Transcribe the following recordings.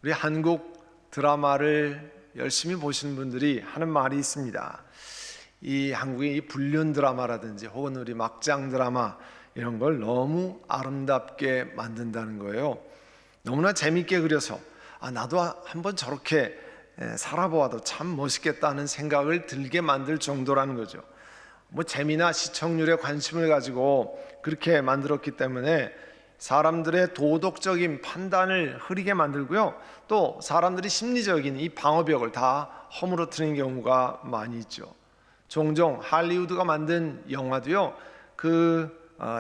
우리 한국 드라마를 열심히 보시는 분들이 하는 말이 있습니다. 이 한국의 이 불륜 드라마라든지 혹은 우리 막장 드라마 이런 걸 너무 아름답게 만든다는 거예요. 너무나 재밌게 그려서 나도 한번 저렇게 살아보아도 참 멋있겠다는 생각을 들게 만들 정도라는 거죠. 재미나 시청률에 관심을 가지고 그렇게 만들었기 때문에 사람들의 도덕적인 판단을 흐리게 만들고요, 또 사람들이 심리적인 이 방어벽을 다 허물어뜨리는 경우가 많이 있죠. 종종 할리우드가 만든 영화도요,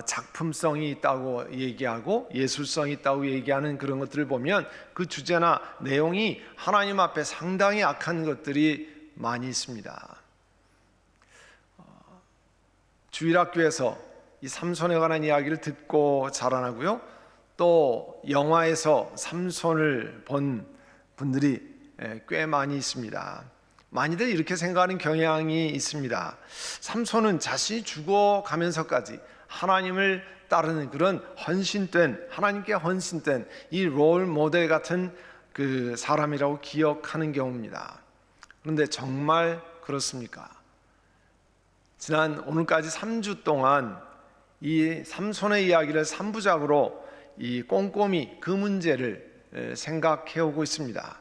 작품성이 있다고 얘기하고 예술성이 있다고 얘기하는 그런 것들을 보면 그 주제나 내용이 하나님 앞에 상당히 악한 것들이 많이 있습니다. 주일학교에서 이 삼손에 관한 이야기를 듣고 자라나고요, 또 영화에서 삼손을 본 분들이 꽤 많이 있습니다. 많이들 이렇게 생각하는 경향이 있습니다. 삼손은 자신이 죽어가면서까지 하나님을 따르는 그런 헌신된, 하나님께 헌신된 이 롤 모델 같은 그 사람이라고 기억하는 경우입니다. 그런데 정말 그렇습니까? 오늘까지 3주 동안 이 삼손의 이야기를 3부작으로 꼼꼼히 그 문제를 생각해 오고 있습니다.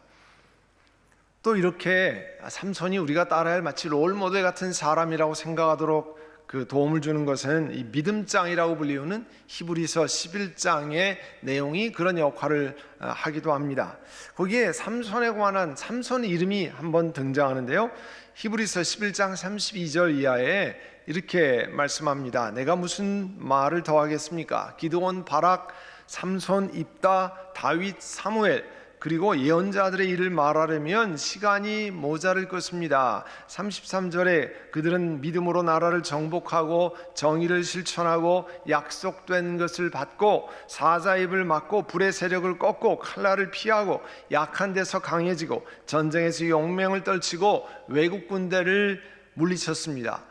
또 이렇게 삼손이 우리가 따라야 할 마치 롤모델 같은 사람이라고 생각하도록 그 도움을 주는 것은 이 믿음장이라고 불리우는 히브리서 11장의 내용이 그런 역할을 하기도 합니다. 거기에 삼손에 관한 삼손의 이름이 한번 등장하는데요, 히브리서 11장 32절 이하에 이렇게 말씀합니다. 내가 무슨 말을 더하겠습니까? 기드온, 바락, 삼손, 입다, 다윗, 사무엘, 그리고 예언자들의 일을 말하려면 시간이 모자랄 것입니다. 33절에 그들은 믿음으로 나라를 정복하고 정의를 실천하고 약속된 것을 받고 사자의 입을 막고 불의 세력을 꺾고 칼날을 피하고 약한 데서 강해지고 전쟁에서 용맹을 떨치고 외국 군대를 물리쳤습니다.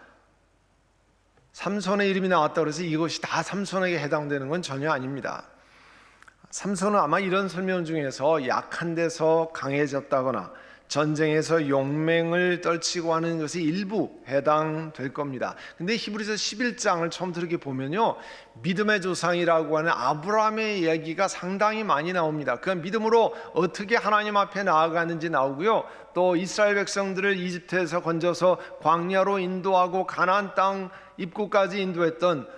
삼손의 이름이 나왔다고 해서 이것이 다 삼손에게 해당되는 건 전혀 아닙니다. 삼손은 아마 이런 설명 중에서 약한 데서 강해졌다거나 전쟁에서 용맹을 떨치고 하는 것이 일부 해당될 겁니다. 근데 히브리서 11장을 처음부터 이렇게 보면요, 믿음의 조상이라고 하는 아브라함의 이야기가 상당히 많이 나옵니다. 그 믿음으로 어떻게 하나님 앞에 나아가는지 나오고요, 또 이스라엘 백성들을 이집트에서 건져서 광야로 인도하고 가나안 땅 입구까지 인도했던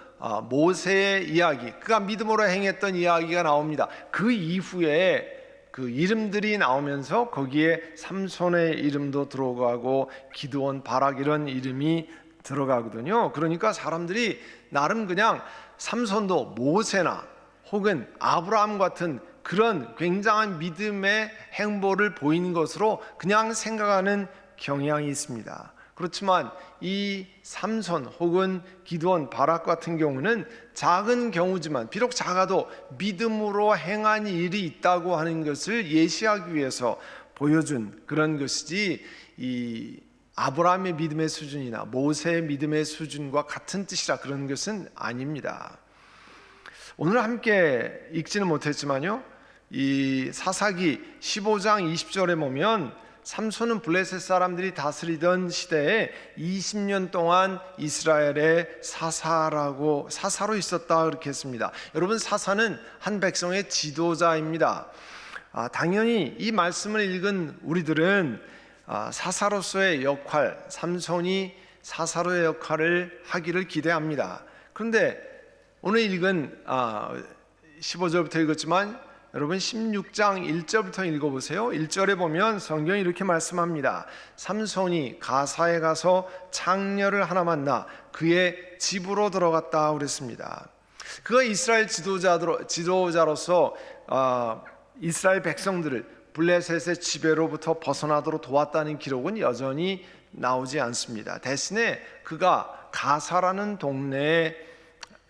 모세의 이야기, 그가 믿음으로 행했던 이야기가 나옵니다. 그 이후에 그 이름들이 나오면서 거기에 삼손의 이름도 들어가고 기드온, 바락 이런 이름이 들어가거든요. 그러니까 사람들이 나름 그냥 삼손도 모세나 혹은 아브라함 같은 그런 굉장한 믿음의 행보를 보이는 것으로 그냥 생각하는 경향이 있습니다. 그렇지만 이 삼손 혹은 기드온, 바락 같은 경우는 작은 경우지만 비록 작아도 믿음으로 행한 일이 있다고 하는 것을 예시하기 위해서 보여준 그런 것이지, 이 아브라함의 믿음의 수준이나 모세의 믿음의 수준과 같은 뜻이라 그런 것은 아닙니다. 오늘 함께 읽지는 못했지만요, 이 사사기 15장 20절에 보면 삼손은 블레셋 사람들이 다스리던 시대에 20년 동안 이스라엘의 사사로 있었다 그렇게 했습니다. 여러분, 사사는 한 백성의 지도자입니다. 당연히 이 말씀을 읽은 우리들은 사사로서의 역할, 삼손이 사사로의 역할을 하기를 기대합니다. 그런데 오늘 읽은 15절부터 읽었지만 여러분 16장 1절부터 읽어보세요. 1절에 보면 성경이 이렇게 말씀합니다. 삼손이 가사에 가서 창녀를 하나 만나 그의 집으로 들어갔다 그랬습니다. 그가 이스라엘 지도자로서 이스라엘 백성들을 블레셋의 지배로부터 벗어나도록 도왔다는 기록은 여전히 나오지 않습니다. 대신에 그가 가사라는 동네에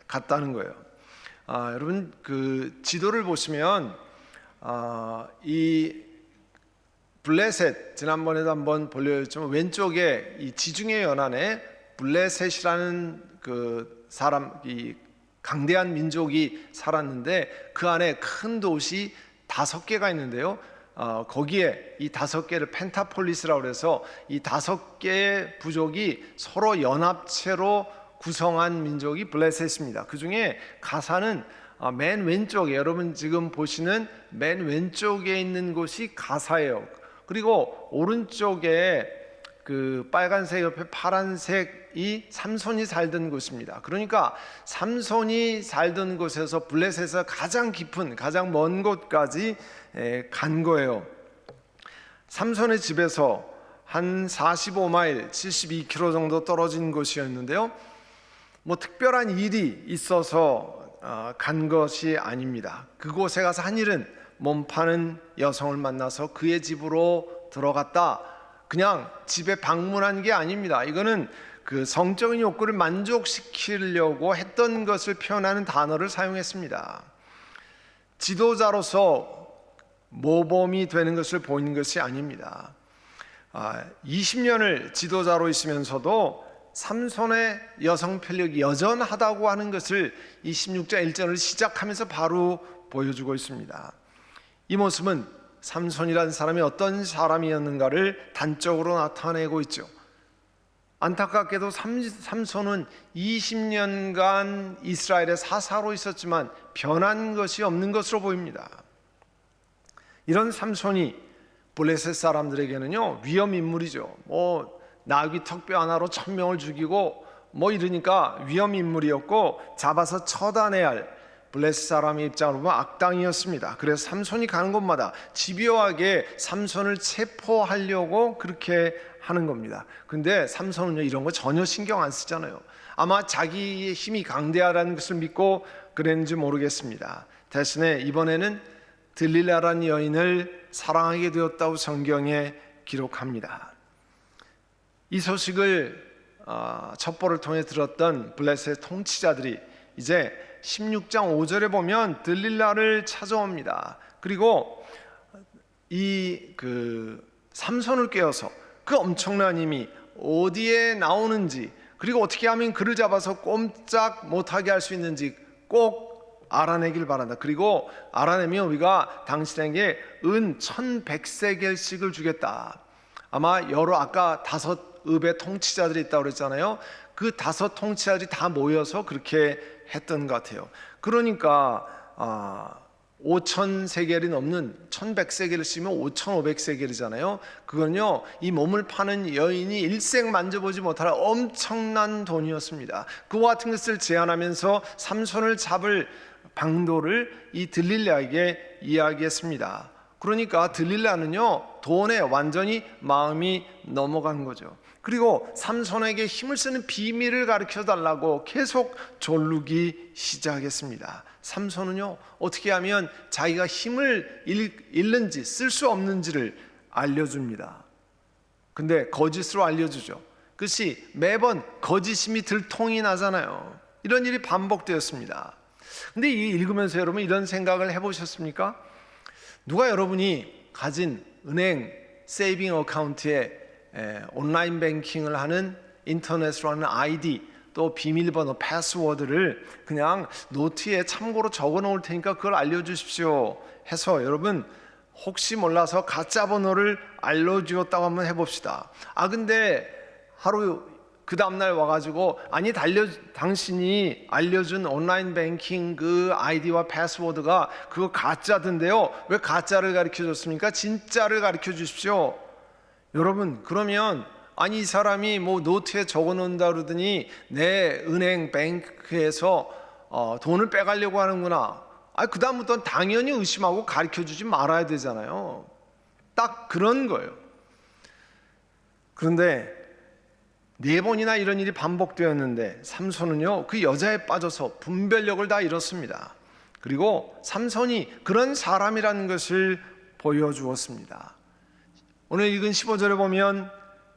갔다는 거예요. 여러분, 그 지도를 보시면 이 블레셋, 지난번에도 한번 보려줬지만 왼쪽에 이 지중해 연안에 블레셋이라는 그 사람, 이 강대한 민족이 살았는데 그 안에 큰 도시 5개가 있는데요, 거기에 이 5개를 펜타폴리스라고 해서 이 5개의 부족이 서로 연합체로 구성한 민족이 블레셋입니다. 그 중에 가사는 맨 왼쪽에, 여러분 지금 보시는 맨 왼쪽에 있는 곳이 가사예요. 그리고 오른쪽에 그 빨간색 옆에 파란색이 삼손이 살던 곳입니다. 그러니까 삼손이 살던 곳에서 블레셋에서 가장 깊은, 가장 먼 곳까지 간 거예요. 삼손의 집에서 한 45마일, 72km 정도 떨어진 곳이었는데요. 뭐 특별한 일이 있어서 간 것이 아닙니다. 그곳에 가서 한 일은 몸 파는 여성을 만나서 그의 집으로 들어갔다. 그냥 집에 방문한 게 아닙니다. 이거는 그 성적인 욕구를 만족시키려고 했던 것을 표현하는 단어를 사용했습니다. 지도자로서 모범이 되는 것을 보이는 것이 아닙니다. 20년을 지도자로 있으면서도 삼손의 여성 편력이 여전하다고 하는 것을 이 16장 1절을 시작하면서 바로 보여주고 있습니다. 이 모습은 삼손이라는 사람이 어떤 사람이었는가를 단적으로 나타내고 있죠. 안타깝게도 삼손은 20년간 이스라엘의 사사로 있었지만 변한 것이 없는 것으로 보입니다. 이런 삼손이 블레셋 사람들에게는요 위험 인물이죠. 나귀 턱뼈 하나로 1000명을 죽이고 이러니까 위험 인물이었고 잡아서 처단해야 할 블레셋 사람의 입장으로 보면 악당이었습니다. 그래서 삼손이 가는 곳마다 집요하게 삼손을 체포하려고 그렇게 하는 겁니다. 근데 삼손은요 이런 거 전혀 신경 안 쓰잖아요. 아마 자기의 힘이 강대하다는 것을 믿고 그랬는지 모르겠습니다. 대신에 이번에는 들릴라라는 여인을 사랑하게 되었다고 성경에 기록합니다. 이 소식을 첩보를 통해 들었던 블레셋 통치자들이 이제 16장 5절에 보면 들릴라를 찾아옵니다. 그리고 이 삼손을 깨워서 그 엄청난 힘이 어디에 나오는지, 그리고 어떻게 하면 그를 잡아서 꼼짝 못하게 할 수 있는지 꼭 알아내길 바란다. 그리고 알아내면 우리가 당신에게 은 1100세겔씩을 주겠다. 아마 아까 5읍의 통치자들이 있다고 그랬잖아요. 그 5 통치자들이 다 모여서 그렇게 했던 것 같아요. 그러니까 5000세겔이 넘는 1100세겔을 쓰면 5500세겔이잖아요. 그건요 이 몸을 파는 여인이 일생 만져보지 못할 엄청난 돈이었습니다. 그와 같은 것을 제안하면서 삼손을 잡을 방도를 이 들릴라에게 이야기했습니다. 그러니까 들릴라는요 돈에 완전히 마음이 넘어간 거죠. 그리고 삼손에게 힘을 쓰는 비밀을 가르쳐 달라고 계속 졸르기 시작했습니다. 삼손은요 어떻게 하면 자기가 힘을 잃는지 쓸 수 없는지를 알려줍니다. 근데 거짓으로 알려주죠. 그것이 매번 거짓임이 들통이 나잖아요. 이런 일이 반복되었습니다. 근데 이 읽으면서 여러분 이런 생각을 해보셨습니까? 누가 여러분이 가진 은행 세이빙 어카운트에 온라인 뱅킹을 하는 인터넷으로 하는 아이디 또 비밀번호 패스워드를 그냥 노트에 참고로 적어 놓을 테니까 그걸 알려주십시오 해서 여러분 혹시 몰라서 가짜 번호를 알려주었다고 한번 해봅시다. 근데 하루 그 다음날 와가지고 아니 당신이 알려준 온라인 뱅킹 그 아이디와 패스워드가 그거 가짜던데요. 왜 가짜를 가르쳐 줬습니까? 진짜를 가르쳐 주십시오. 여러분 그러면 이 사람이 노트에 적어 놓는다 그러더니 내 은행 뱅크에서 돈을 빼가려고 하는구나. 그 다음부터는 당연히 의심하고 가르쳐 주지 말아야 되잖아요. 딱 그런 거예요. 그런데 4번이나 이런 일이 반복되었는데 삼손은요 그 여자에 빠져서 분별력을 다 잃었습니다. 그리고 삼손이 그런 사람이라는 것을 보여주었습니다. 오늘 읽은 15절에 보면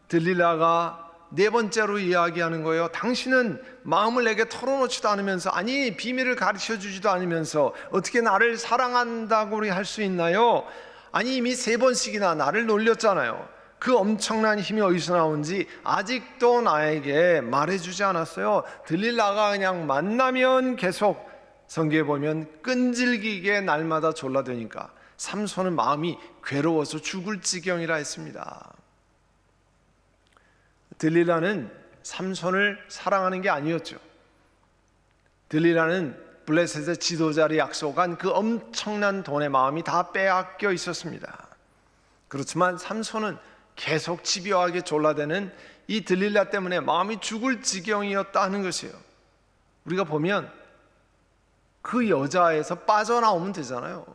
들릴라가 4번째로 이야기하는 거예요. 당신은 마음을 내게 털어놓지도 않으면서 비밀을 가르쳐 주지도 않으면서 어떻게 나를 사랑한다고 할 수 있나요? 이미 3번씩이나 나를 놀렸잖아요. 그 엄청난 힘이 어디서 나온지 아직도 나에게 말해주지 않았어요. 들릴라가 그냥 만나면 계속 성경에 보면 끈질기게 날마다 졸라대니까 삼손은 마음이 괴로워서 죽을 지경이라 했습니다. 들릴라는 삼손을 사랑하는 게 아니었죠. 들릴라는 블레셋의 지도자를 약속한 그 엄청난 돈의 마음이 다 빼앗겨 있었습니다. 그렇지만 삼손은 계속 집요하게 졸라대는 이 들릴라 때문에 마음이 죽을 지경이었다는 것이에요. 우리가 보면 그 여자에서 빠져나오면 되잖아요.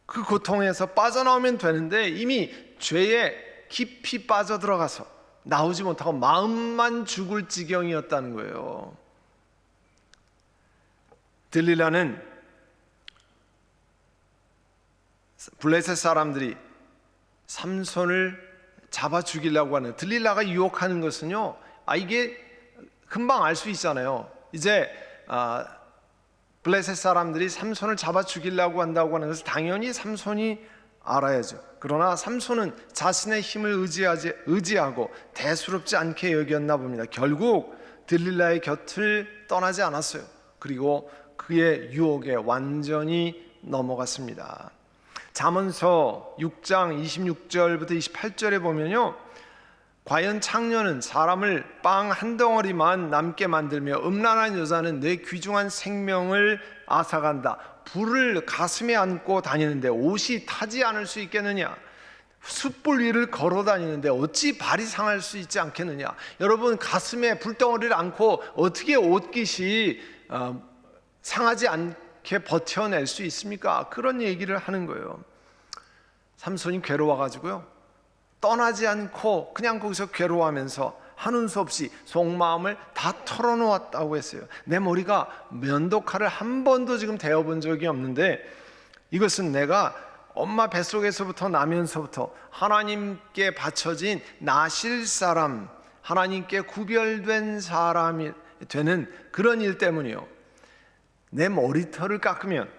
그 고통에서 빠져나오면 되는데 이미 죄에 깊이 빠져들어가서 나오지 못하고 마음만 죽을 지경이었다는 거예요. 들릴라는 블레셋 사람들이 삼손을 잡아 죽이려고 하는, 들릴라가 유혹하는 것은요, 이게 금방 알 수 있잖아요. 이제 블레셋 사람들이 삼손을 잡아 죽이려고 한다고 하는 것을 당연히 삼손이 알아야죠. 그러나 삼손은 자신의 힘을 의지하고 대수롭지 않게 여겼나 봅니다. 결국 들릴라의 곁을 떠나지 않았어요. 그리고 그의 유혹에 완전히 넘어갔습니다. 잠언서 6장 26절부터 28절에 보면요, 과연 창녀는 사람을 빵 한 덩어리만 남게 만들며 음란한 여자는 내 귀중한 생명을 앗아간다. 불을 가슴에 안고 다니는데 옷이 타지 않을 수 있겠느냐? 숯불 위를 걸어 다니는데 어찌 발이 상할 수 있지 않겠느냐? 여러분, 가슴에 불덩어리를 안고 어떻게 옷깃이 상하지 않게 버텨낼 수 있습니까? 그런 얘기를 하는 거예요. 삼손이 괴로워가지고요, 떠나지 않고 그냥 거기서 괴로워하면서 하는 수 없이 속마음을 다 털어놓았다고 했어요. 내 머리가 면도칼을 한 번도 지금 대어본 적이 없는데, 이것은 내가 엄마 뱃속에서부터 나면서부터 하나님께 바쳐진 나실 사람, 하나님께 구별된 사람이 되는 그런 일 때문이요, 내 머리털을 깎으면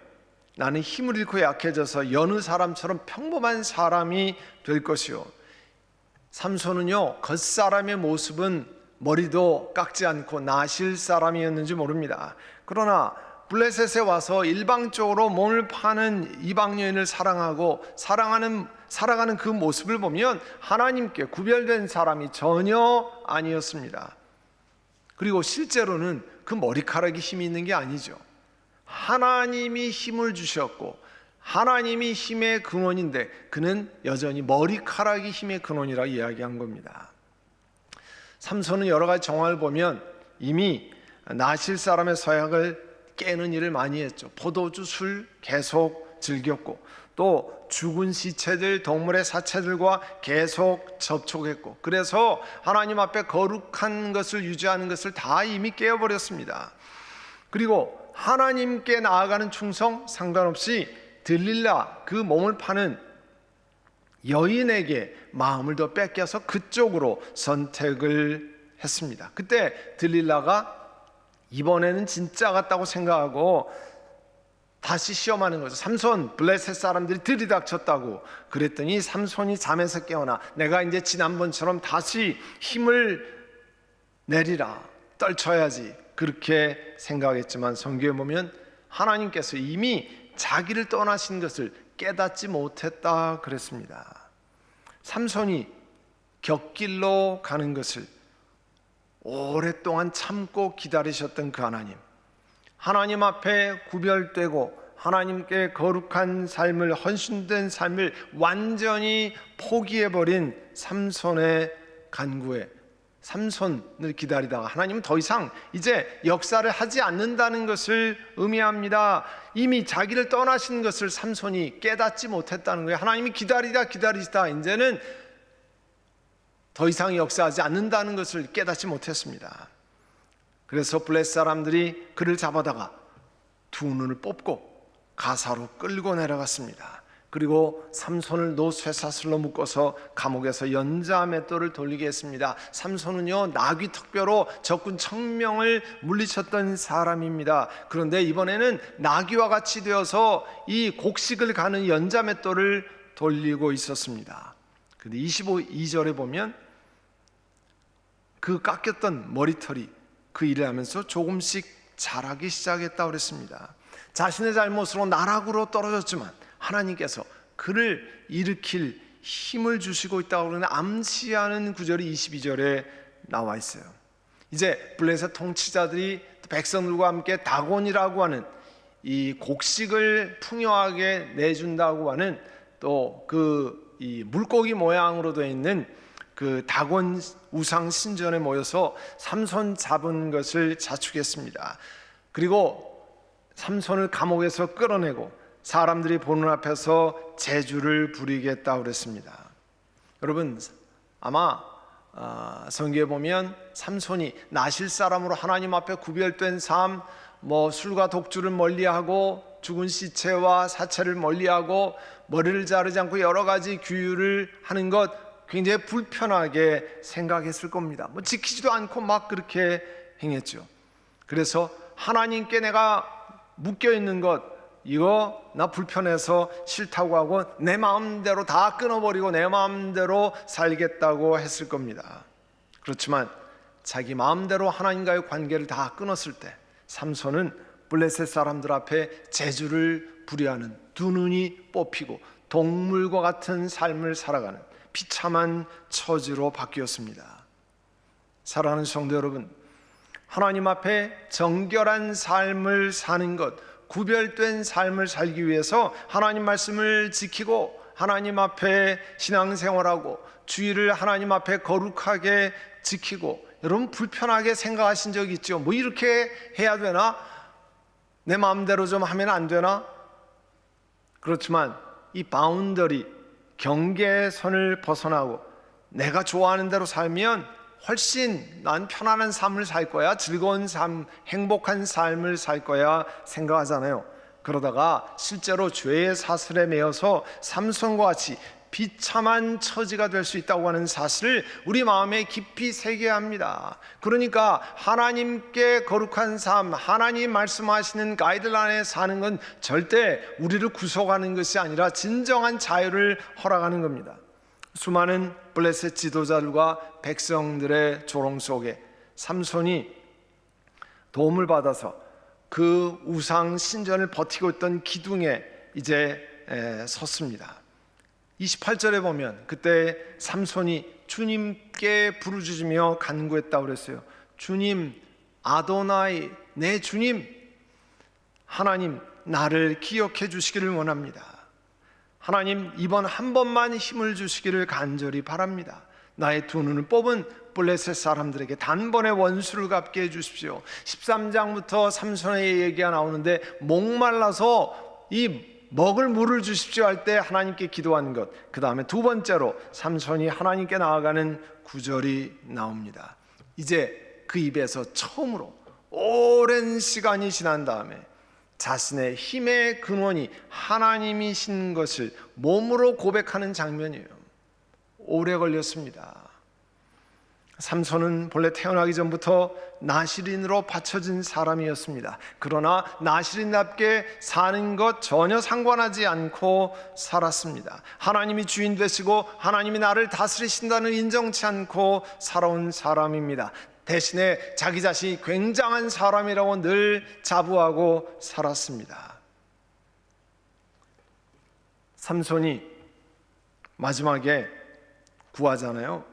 나는 힘을 잃고 약해져서 여느 사람처럼 평범한 사람이 될 것이요, 삼손은요, 겉사람의 모습은 머리도 깎지 않고 나실 사람이었는지 모릅니다. 그러나 블레셋에 와서 일방적으로 몸을 파는 이방 여인을 살아가는 그 모습을 보면 하나님께 구별된 사람이 전혀 아니었습니다. 그리고 실제로는 그 머리카락이 힘이 있는 게 아니죠. 하나님이 힘을 주셨고 하나님이 힘의 근원인데 그는 여전히 머리카락이 힘의 근원이라고 이야기한 겁니다. 삼손은 여러 가지 정황을 보면 이미 나실 사람의 서약을 깨는 일을 많이 했죠. 포도주 술 계속 즐겼고, 또 죽은 시체들, 동물의 사체들과 계속 접촉했고, 그래서 하나님 앞에 거룩한 것을 유지하는 것을 다 이미 깨어버렸습니다. 그리고 하나님께 나아가는 충성 상관없이 들릴라, 그 몸을 파는 여인에게 마음을 더 뺏겨서 그쪽으로 선택을 했습니다. 그때 들릴라가 이번에는 진짜 같다고 생각하고 다시 시험하는 거죠. 삼손, 블레셋 사람들이 들이닥쳤다고 그랬더니 삼손이 잠에서 깨어나 내가 이제 지난번처럼 다시 힘을 내리라, 떨쳐야지, 그렇게 생각했지만 성경에 보면 하나님께서 이미 자기를 떠나신 것을 깨닫지 못했다 그랬습니다. 삼손이 곁길로 가는 것을 오랫동안 참고 기다리셨던 그 하나님 앞에 구별되고 하나님께 거룩한 삶을, 헌신된 삶을 완전히 포기해버린 삼손의 간구에 삼손을 기다리다가 하나님은 더 이상 이제 역사를 하지 않는다는 것을 의미합니다. 이미 자기를 떠나신 것을 삼손이 깨닫지 못했다는 거예요. 하나님이 기다리다 이제는 더 이상 역사하지 않는다는 것을 깨닫지 못했습니다. 그래서 블레셋 사람들이 그를 잡아다가 두 눈을 뽑고 가사로 끌고 내려갔습니다. 그리고 삼손을 노쇠사슬로 묶어서 감옥에서 연자맷돌을 돌리게 했습니다. 삼손은요, 나귀 턱뼈로 적군 1000명을 물리쳤던 사람입니다. 그런데 이번에는 나귀와 같이 되어서 이 곡식을 가는 연자맷돌을 돌리고 있었습니다. 근데 22절에 보면 그 깎였던 머리털이 그 일을 하면서 조금씩 자라기 시작했다고 그랬습니다. 자신의 잘못으로 나락으로 떨어졌지만 하나님께서 그를 일으킬 힘을 주시고 있다고 그러는 암시하는 구절이 22절에 나와 있어요. 이제 블레셋 통치자들이 백성들과 함께 다곤이라고 하는 이 곡식을 풍요하게 내준다고 하는 또 이 물고기 모양으로 되어 있는 그 다곤 우상 신전에 모여서 삼손 잡은 것을 자축했습니다. 그리고 삼손을 감옥에서 끌어내고 사람들이 보는 앞에서 제주를 부리겠다고 그랬습니다. 여러분, 아마 성경에 보면 삼손이 나실 사람으로 하나님 앞에 구별된 삶, 술과 독주를 멀리하고 죽은 시체와 사체를 멀리하고 머리를 자르지 않고 여러 가지 규율을 하는 것 굉장히 불편하게 생각했을 겁니다. 지키지도 않고 막 그렇게 행했죠. 그래서 하나님께 내가 묶여 있는 것, 이거 나 불편해서 싫다고 하고 내 마음대로 다 끊어버리고 내 마음대로 살겠다고 했을 겁니다. 그렇지만 자기 마음대로 하나님과의 관계를 다 끊었을 때 삼손은 블레셋 사람들 앞에 제주를 부려하는, 두 눈이 뽑히고 동물과 같은 삶을 살아가는 비참한 처지로 바뀌었습니다. 사랑하는 성도 여러분, 하나님 앞에 정결한 삶을 사는 것, 구별된 삶을 살기 위해서 하나님 말씀을 지키고 하나님 앞에 신앙생활하고 주의를 하나님 앞에 거룩하게 지키고, 여러분 불편하게 생각하신 적 있죠? 이렇게 해야 되나? 내 마음대로 좀 하면 안 되나? 그렇지만 이 바운더리, 경계선을 벗어나고 내가 좋아하는 대로 살면 훨씬 난 편안한 삶을 살 거야, 즐거운 삶, 행복한 삶을 살 거야 생각하잖아요. 그러다가 실제로 죄의 사슬에 매여서 삼손과 같이 비참한 처지가 될 수 있다고 하는 사실을 우리 마음에 깊이 새겨야 합니다. 그러니까 하나님께 거룩한 삶, 하나님 말씀하시는 가이드라인에 사는 건 절대 우리를 구속하는 것이 아니라 진정한 자유를 허락하는 겁니다. 수많은 블레셋 지도자들과 백성들의 조롱 속에 삼손이 도움을 받아서 그 우상 신전을 버티고 있던 기둥에 이제 섰습니다. 28절에 보면 그때 삼손이 주님께 부르짖으며 간구했다고 그랬어요. 주님, 아도나이, 내 주님, 하나님 나를 기억해 주시기를 원합니다. 하나님, 이번 한 번만 힘을 주시기를 간절히 바랍니다. 나의 두 눈을 뽑은 블레셋 사람들에게 단번에 원수를 갚게 해주십시오. 13장부터 삼손의 얘기가 나오는데 목말라서 이 먹을 물을 주십시오 할 때 하나님께 기도한 것, 그 다음에 두 번째로 삼손이 하나님께 나아가는 구절이 나옵니다. 이제 그 입에서 처음으로 오랜 시간이 지난 다음에 자신의 힘의 근원이 하나님이신 것을 몸으로 고백하는 장면이에요. 오래 걸렸습니다. 삼손은 본래 태어나기 전부터 나실인으로 바쳐진 사람이었습니다. 그러나 나실인답게 사는 것 전혀 상관하지 않고 살았습니다. 하나님이 주인 되시고 하나님이 나를 다스리신다는 인정치 않고 살아온 사람입니다. 대신에 자기 자신이 굉장한 사람이라고 늘 자부하고 살았습니다. 삼손이 마지막에 구하잖아요.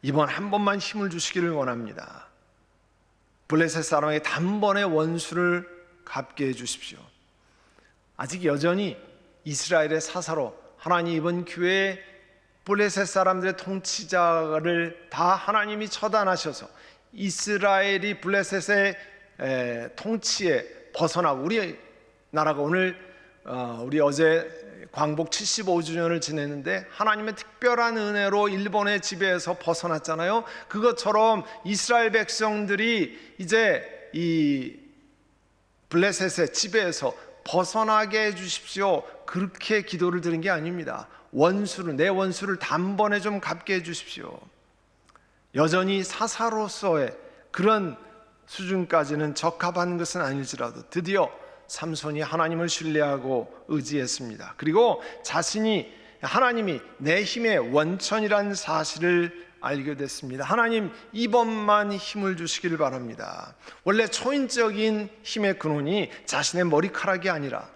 이번 한 번만 힘을 주시기를 원합니다. 블레셋 사람에게 단번에 원수를 갚게 해주십시오. 아직 여전히 이스라엘의 사사로 하나님 이번 기회에 블레셋 사람들의 통치자를 다 하나님이 처단하셔서 이스라엘이 블레셋의 통치에 벗어나고, 우리 나라가 오늘 우리 어제 광복 75주년을 지냈는데 하나님의 특별한 은혜로 일본의 지배에서 벗어났잖아요. 그것처럼 이스라엘 백성들이 이제 이 블레셋의 지배에서 벗어나게 해주십시오, 그렇게 기도를 드린 게 아닙니다. 내 원수를 단번에 좀 갚게 해주십시오. 여전히 사사로서의 그런 수준까지는 적합한 것은 아닐지라도 드디어 삼손이 하나님을 신뢰하고 의지했습니다. 그리고 자신이 하나님이 내 힘의 원천이라는 사실을 알게 됐습니다. 하나님, 이번만 힘을 주시기를 바랍니다. 원래 초인적인 힘의 근원이 자신의 머리카락이 아니라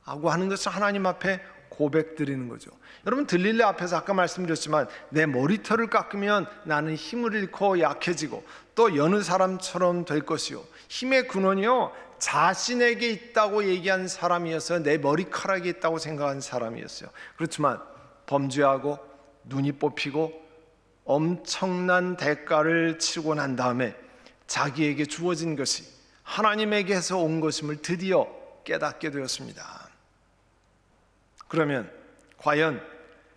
하고 하는 것을 하나님 앞에 고백드리는 거죠. 여러분, 들릴레 앞에서 아까 말씀드렸지만 내 머리털을 깎으면 나는 힘을 잃고 약해지고 또 여느 사람처럼 될 것이요, 힘의 근원이요 자신에게 있다고 얘기한 사람이었어요. 내 머리카락에 있다고 생각한 사람이었어요. 그렇지만 범죄하고 눈이 뽑히고 엄청난 대가를 치르고 난 다음에 자기에게 주어진 것이 하나님에게서 온 것임을 드디어 깨닫게 되었습니다. 그러면 과연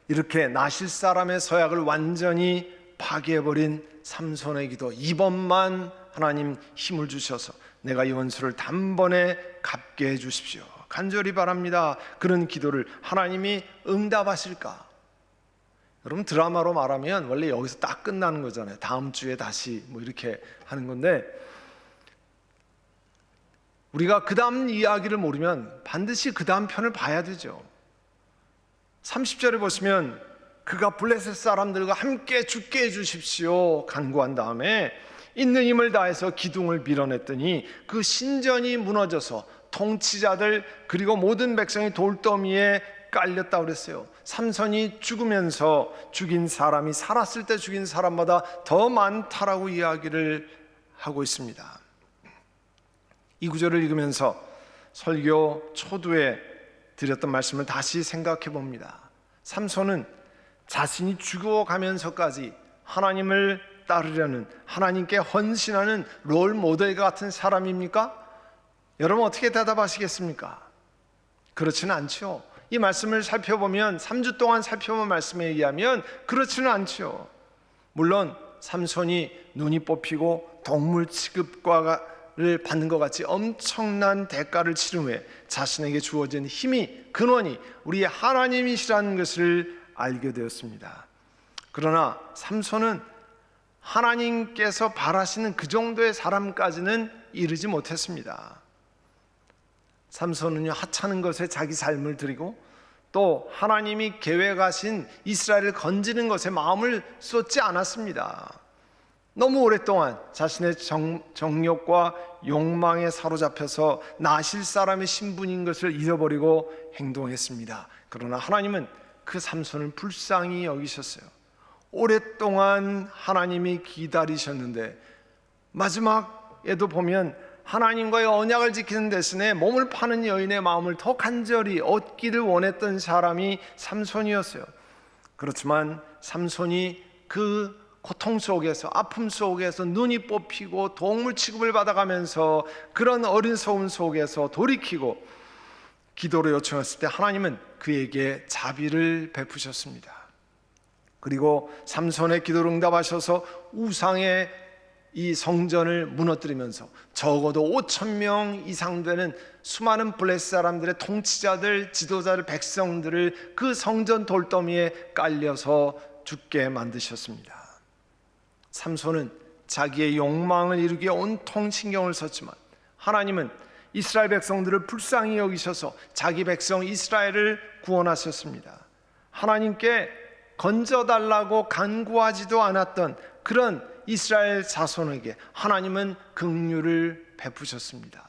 이렇게 나실 사람의 서약을 완전히 파괴해버린 삼손의 기도, 이번만 하나님 힘을 주셔서 내가 이 원수를 단번에 갚게 해주십시오, 간절히 바랍니다, 그런 기도를 하나님이 응답하실까? 여러분, 드라마로 말하면 원래 여기서 딱 끝나는 거잖아요. 다음 주에 다시 뭐 이렇게 하는 건데, 우리가 그 다음 이야기를 모르면 반드시 그 다음 편을 봐야 되죠. 30절에 보시면 그가 블레셋 사람들과 함께 죽게 해주십시오 간구한 다음에 있는 힘을 다해서 기둥을 밀어냈더니 그 신전이 무너져서 통치자들 그리고 모든 백성이 돌더미에 깔렸다고 그랬어요. 삼손이 죽으면서 죽인 사람이 살았을 때 죽인 사람보다 더 많다라고 이야기를 하고 있습니다. 이 구절을 읽으면서 설교 초두에 드렸던 말씀을 다시 생각해 봅니다. 삼손은 자신이 죽어가면서까지 하나님을 따르려는, 하나님께 헌신하는 롤 모델 같은 사람입니까? 여러분, 어떻게 대답하시겠습니까? 그렇지는 않죠. 이 말씀을 살펴보면, 3주 동안 살펴본 말씀에 의하면 그렇지는 않죠. 물론 삼손이 눈이 뽑히고 동물 취급을 받는 것 같이 엄청난 대가를 치른 후에 자신에게 주어진 힘이, 근원이 우리 하나님이시라는 것을 알게 되었습니다. 그러나 삼손은 하나님께서 바라시는 그 정도의 사람까지는 이르지 못했습니다. 삼손은요, 하찮은 것에 자기 삶을 드리고 또 하나님이 계획하신 이스라엘을 건지는 것에 마음을 쏟지 않았습니다. 너무 오랫동안 자신의 정욕과 욕망에 사로잡혀서 나실 사람의 신분인 것을 잃어버리고 행동했습니다. 그러나 하나님은 그 삼손을 불쌍히 여기셨어요. 오랫동안 하나님이 기다리셨는데 마지막에도 보면 하나님과의 언약을 지키는 대신에 몸을 파는 여인의 마음을 더 간절히 얻기를 원했던 사람이 삼손이었어요. 그렇지만 삼손이 그 고통 속에서, 아픔 속에서, 눈이 뽑히고 동물 취급을 받아가면서 그런 어리석음 속에서 돌이키고 기도로 요청했을 때 하나님은 그에게 자비를 베푸셨습니다. 그리고 삼손의 기도를 응답하셔서 우상의 이 성전을 무너뜨리면서 적어도 5,000명 이상 되는 수많은 블레셋 사람들의 통치자들, 지도자들, 백성들을 그 성전 돌더미에 깔려서 죽게 만드셨습니다. 삼손은 자기의 욕망을 이루기에 온통 신경을 썼지만 하나님은 이스라엘 백성들을 불쌍히 여기셔서 자기 백성 이스라엘을 구원하셨습니다. 하나님께 건져달라고 간구하지도 않았던 그런 이스라엘 자손에게 하나님은 긍휼을 베푸셨습니다.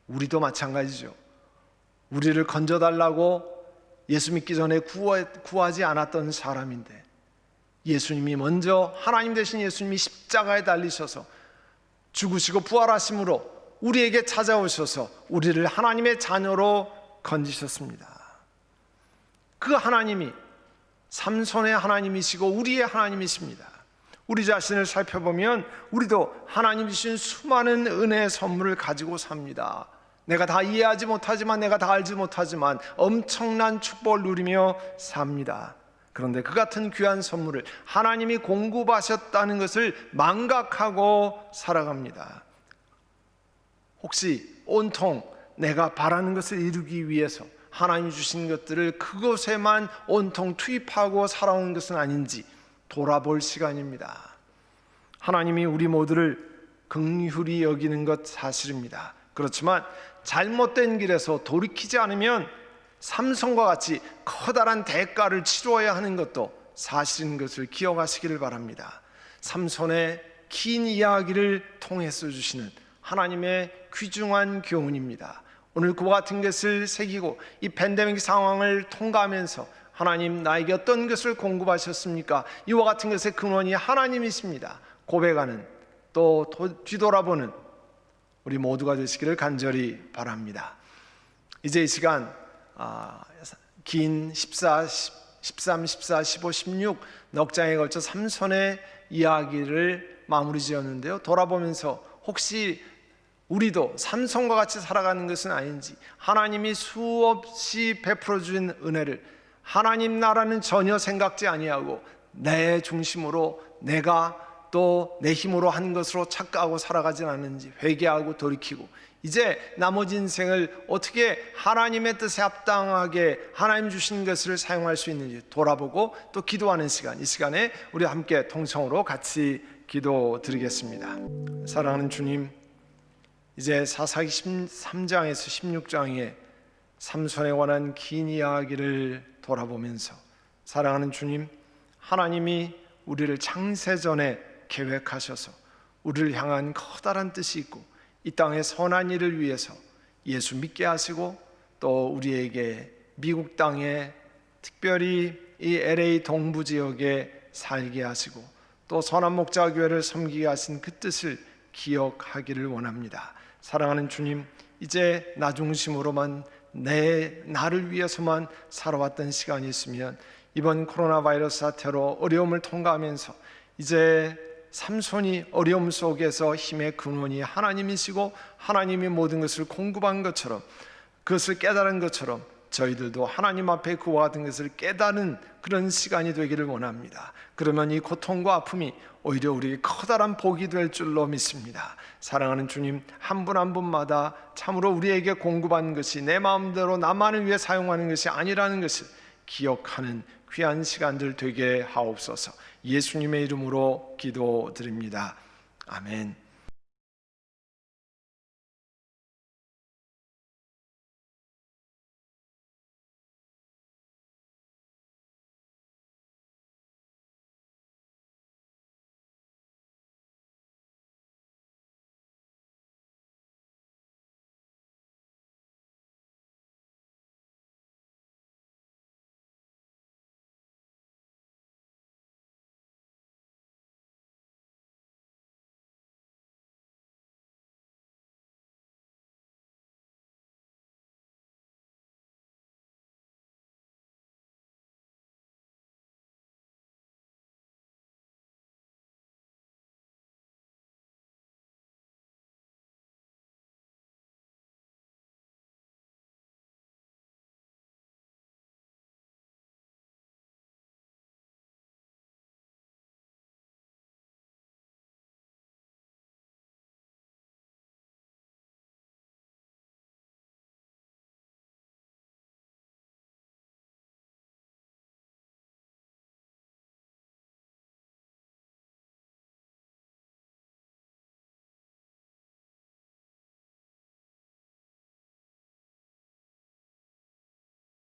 우리도 마찬가지죠. 우리를 건져달라고 예수 믿기 전에 구하지 않았던 사람인데 예수님이 먼저, 하나님 되신 예수님이 십자가에 달리셔서 죽으시고 부활하심으로 우리에게 찾아오셔서 우리를 하나님의 자녀로 건지셨습니다. 그 하나님이 삼손의 하나님이시고 우리의 하나님이십니다. 우리 자신을 살펴보면 우리도 하나님 주신 수많은 은혜의 선물을 가지고 삽니다. 내가 다 이해하지 못하지만, 내가 다 알지 못하지만 엄청난 축복을 누리며 삽니다. 그런데 그 같은 귀한 선물을 하나님이 공급하셨다는 것을 망각하고 살아갑니다. 혹시 온통 내가 바라는 것을 이루기 위해서 하나님 주신 것들을 그곳에만 온통 투입하고 살아온 것은 아닌지 돌아볼 시간입니다. 하나님이 우리 모두를 긍휼히 여기는 것 사실입니다. 그렇지만 잘못된 길에서 돌이키지 않으면 삼손과 같이 커다란 대가를 치러야 하는 것도 사실인 것을 기억하시기를 바랍니다. 삼손의 긴 이야기를 통해서 주시는 하나님의 귀중한 교훈입니다. 오늘 그와 같은 것을 새기고 이 팬데믹 상황을 통과하면서 하나님 나에게 어떤 것을 공급하셨습니까? 이와 같은 것의 근원이 하나님이십니다. 고백하는 또 뒤돌아보는 우리 모두가 되시기를 간절히 바랍니다. 이제 이 시간 긴 13, 14, 15, 16 넉 장에 걸쳐 삼손의 이야기를 마무리 지었는데요. 돌아보면서 혹시 우리도 삼손과 같이 살아가는 것은 아닌지, 하나님이 수없이 베풀어 주신 은혜를 하나님 나라는 전혀 생각지 아니하고 내 중심으로 내가 또 내 힘으로 한 것으로 착각하고 살아가진 않는지 회개하고 돌이키고 이제 나머지 인생을 어떻게 하나님의 뜻에 합당하게 하나님 주신 것을 사용할 수 있는지 돌아보고 또 기도하는 시간, 이 시간에 우리 함께 통성으로 같이 기도드리겠습니다. 사랑하는 주님, 이제 사사기 13장에서 16장에 삼손에 관한 긴 이야기를 돌아보면서 사랑하는 주님, 하나님이 우리를 창세전에 계획하셔서 우리를 향한 커다란 뜻이 있고 이 땅의 선한 일을 위해서 예수 믿게 하시고 또 우리에게 미국 땅에 특별히 이 LA 동부 지역에 살게 하시고 또 선한 목자교회를 섬기게 하신 그 뜻을 기억하기를 원합니다. 사랑하는 주님, 이제 나 중심으로만 나를 위해서만 살아왔던 시간이 있으면 이번 코로나 바이러스 사태로 어려움을 통과하면서 이제 삼손이 어려움 속에서 힘의 근원이 하나님이시고 하나님이 모든 것을 공급한 것처럼 그것을 깨달은 것처럼 저희들도 하나님 앞에 그와 같은 것을 깨닫는 그런 시간이 되기를 원합니다. 그러면 이 고통과 아픔이 오히려 우리에게 커다란 복이 될 줄로 믿습니다. 사랑하는 주님, 한 분 한 분마다 참으로 우리에게 공급한 것이 내 마음대로 나만을 위해 사용하는 것이 아니라는 것을 기억하는 귀한 시간들 되게 하옵소서. 예수님의 이름으로 기도드립니다. 아멘.